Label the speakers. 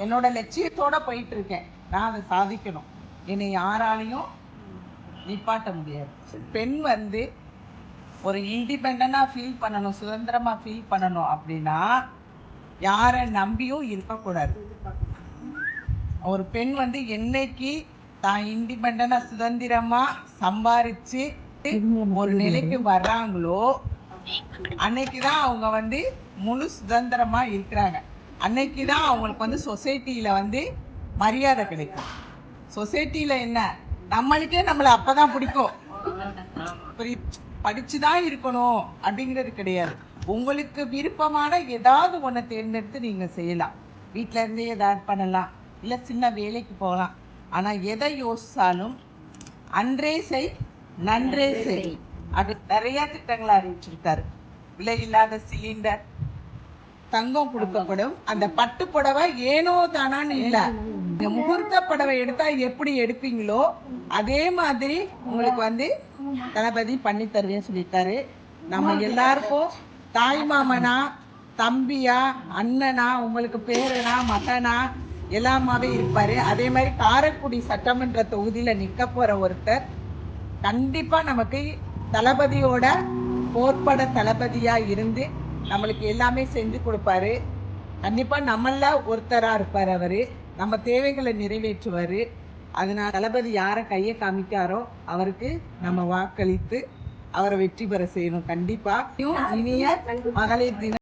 Speaker 1: என்னோட லட்சியத்தோட போயிட்டு இருக்கேன். நான் அதை சாதிக்கணும். என்னை யாராலையும் நிப்பாட்ட முடியாது. பெண் ஒரு இண்டிபெண்டா ஃபீல் பண்ணணும், சுதந்திரமா ஃபீல் பண்ணணும் அப்படின்னா யாரை நம்பியும் இருக்கக்கூடாது. ஒரு பெண் என்னைக்கு தான் இண்டிபெண்டா சுதந்திரமா சம்பாரிச்சு ஒரு நிலைக்கு வர்றாங்களோ அன்னைக்குதான் அவங்க முழு சுதந்திரமா இருக்கிறாங்க. அன்னைக்குதான் அவங்களுக்கு சொசைட்டியில மரியாதை கிடைக்கும். சொசைட்டியில என்ன, நம்மளுக்கே நம்மளை அப்பதான் பிடிக்கும். படிச்சுதான் இருக்கணும் அப்படிங்கிறது கிடையாது. உங்களுக்கு விருப்பமான ஏதாவது ஒண்ணு தேர்ந்தெடுத்து நீங்க செய்யலாம். வீட்டுல இருந்தே ஏதாவது பண்ணலாம், இல்ல சின்ன வேலைக்கு போகலாம். ஆனா எதை யோசிச்சாலும் அன்றே செய் நன்றே செய். அது நிறைய திட்டங்களை அறிவிச்சிருக்காரு. விலை இல்லாத சிலிண்டர், தங்கம் கொடுக்கப்படும். அந்த பட்டு புடவை ஏனோ தானான்னு இல்ல, முகூர்த்த புடவை எடுத்தா எப்படி எடுப்பீங்களோ அதே மாதிரி உங்களுக்கு தளபதி பண்ணி தருவேன்னு சொல்லிட்டாரு. நம்ம எல்லாருக்கும் தாய் மாமனா, தம்பியா, அண்ணனா, உங்களுக்கு பேரனா, மகனா எல்லாமாவே இருப்பாரு. அதே மாதிரி காரைக்குடி சட்டமன்ற தொகுதியில நிக்க போற ஒருத்தர் கண்டிப்பா நமக்கு தளபதியோட போர்பட தளபதியா இருந்து நம்மளுக்கு எல்லாமே செஞ்சு கொடுப்பாரு. கண்டிப்பா நம்மள ஒருத்தரா இருப்பாரு. அவரு நம்ம தேவைகளை நிறைவேற்றுவாரு. அதனால தளபதி யாரை கையை காமிக்காரோ அவருக்கு நம்ம வாக்களித்து அவரை வெற்றி பெற செய்யணும். கண்டிப்பா இனிய மகளிர் தின